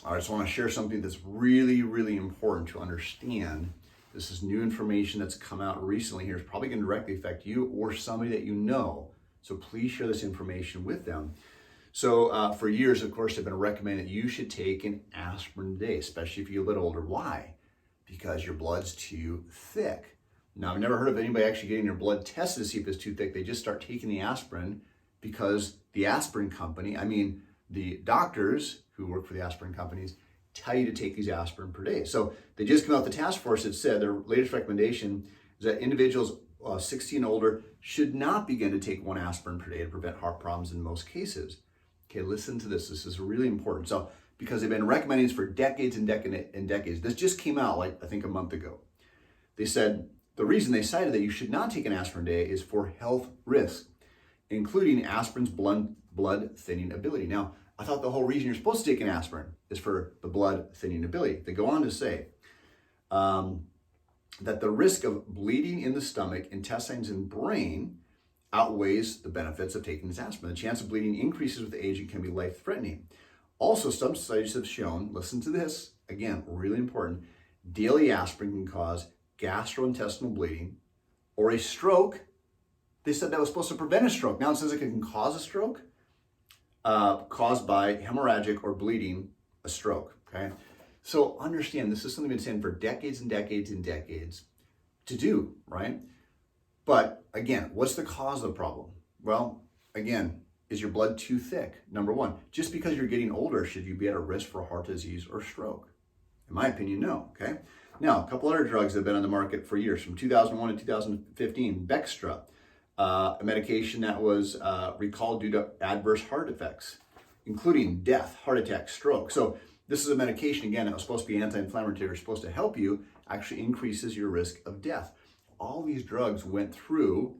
I just want to share something that's really, really important to understand. This is new information that's come out recently here. It's probably going to directly affect you or somebody that you know. So please share this information with them. So for years, of course, they've been recommending that you should take an aspirin a day, especially if you're a little older. Why? Because your blood's too thick. Now, I've never heard of anybody actually getting their blood tested to see if it's too thick. They just start taking the aspirin because the aspirin company, the doctors who work for the aspirin companies, tell you to take these aspirin per day. So they just came out the task force that said their latest recommendation is that individuals 60 and older should not begin to take one aspirin per day to prevent heart problems in most cases. Okay, listen to this. This is really important. So, because they've been recommending this for decades and decades. This just came out I think a month ago. They said the reason they cited that you should not take an aspirin a day is for health risks, including aspirin's blood thinning ability. Now, I thought the whole reason you're supposed to take an aspirin is for the blood thinning ability. They go on to say that the risk of bleeding in the stomach, intestines, and brain outweighs the benefits of taking this aspirin. The chance of bleeding increases with age and can be life-threatening. Also, some studies have shown, listen to this, again, really important, daily aspirin can cause gastrointestinal bleeding or a stroke. They said that was supposed to prevent a stroke. Now it says it can cause a stroke, caused by hemorrhagic or bleeding, a stroke, okay? So understand, this is something we've been saying for decades and decades and decades to do, right? But again, what's the cause of the problem? Well, again, is your blood too thick? Number one, just because you're getting older, should you be at a risk for heart disease or stroke? In my opinion, no, okay? Now, a couple other drugs that have been on the market for years, from 2001 to 2015, Bextra, a medication that was recalled due to adverse heart effects, including death, heart attack, stroke. So this is a medication, again, that was supposed to be anti-inflammatory, supposed to help you, actually increases your risk of death. All these drugs went through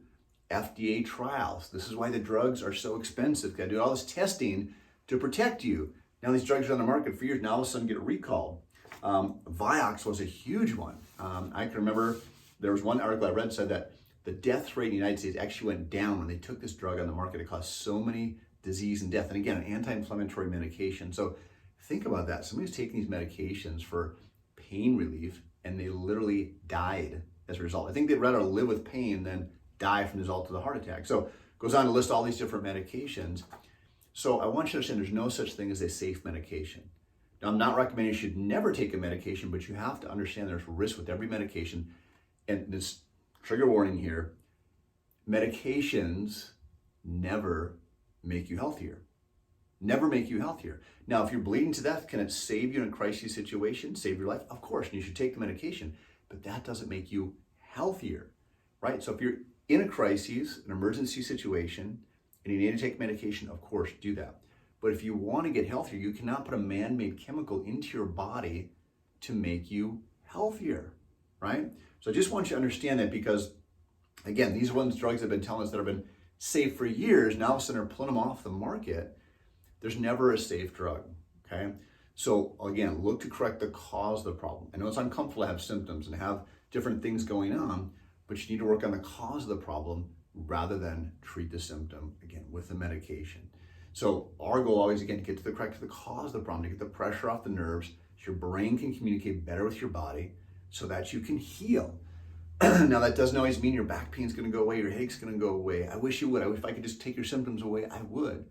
FDA trials. This is why the drugs are so expensive. Got to do all this testing to protect you. Now these drugs are on the market for years. Now all of a sudden get recalled. Vioxx was a huge one. I can remember there was one article I read said that the death rate in the United States actually went down when they took this drug on the market. It caused so many disease and death. And again, an anti-inflammatory medication. So think about that. Somebody's taking these medications for pain relief and they literally died as a result. I think they'd rather live with pain than die from the result of the heart attack. So it goes on to list all these different medications. So I want you to understand there's no such thing as a safe medication. Now, I'm not recommending you should never take a medication, but you have to understand there's risk with every medication. And this trigger warning here, medications never make you healthier. Never make you healthier. Now, if you're bleeding to death, can it save you in a crisis situation, save your life? Of course, and you should take the medication, but that doesn't make you healthier, right? So if you're in a crisis, an emergency situation, and you need to take medication, of course, do that. But if you want to get healthier, you cannot put a man-made chemical into your body to make you healthier, right? So I just want you to understand that because, again, these are ones drugs that have been telling us that have been safe for years. Now all of a sudden they're pulling them off the market. There's never a safe drug, okay? So again, look to correct the cause of the problem. I know it's uncomfortable to have symptoms and have different things going on, but you need to work on the cause of the problem rather than treat the symptom, again, with the medication. So our goal always, again, to get to the correct to the cause of the problem, to get the pressure off the nerves, so your brain can communicate better with your body so that you can heal. Now, that doesn't always mean your back pain's gonna go away, your headache's gonna go away. I wish you would. I wish if I could just take your symptoms away, I would.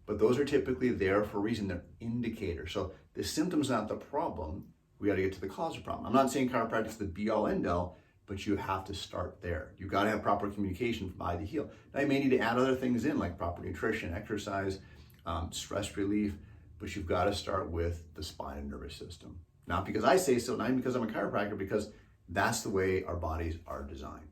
But those are typically there for a reason. They're indicators. So the symptom's not the problem. We got to get to the cause of the problem. I'm not saying chiropractic is the be-all, end-all, but you have to start there. You've got to have proper communication from body to heal. Now, you may need to add other things in, like proper nutrition, exercise, stress relief, but you've got to start with the spine and nervous system. Not because I say so, not even because I'm a chiropractor, because that's the way our bodies are designed.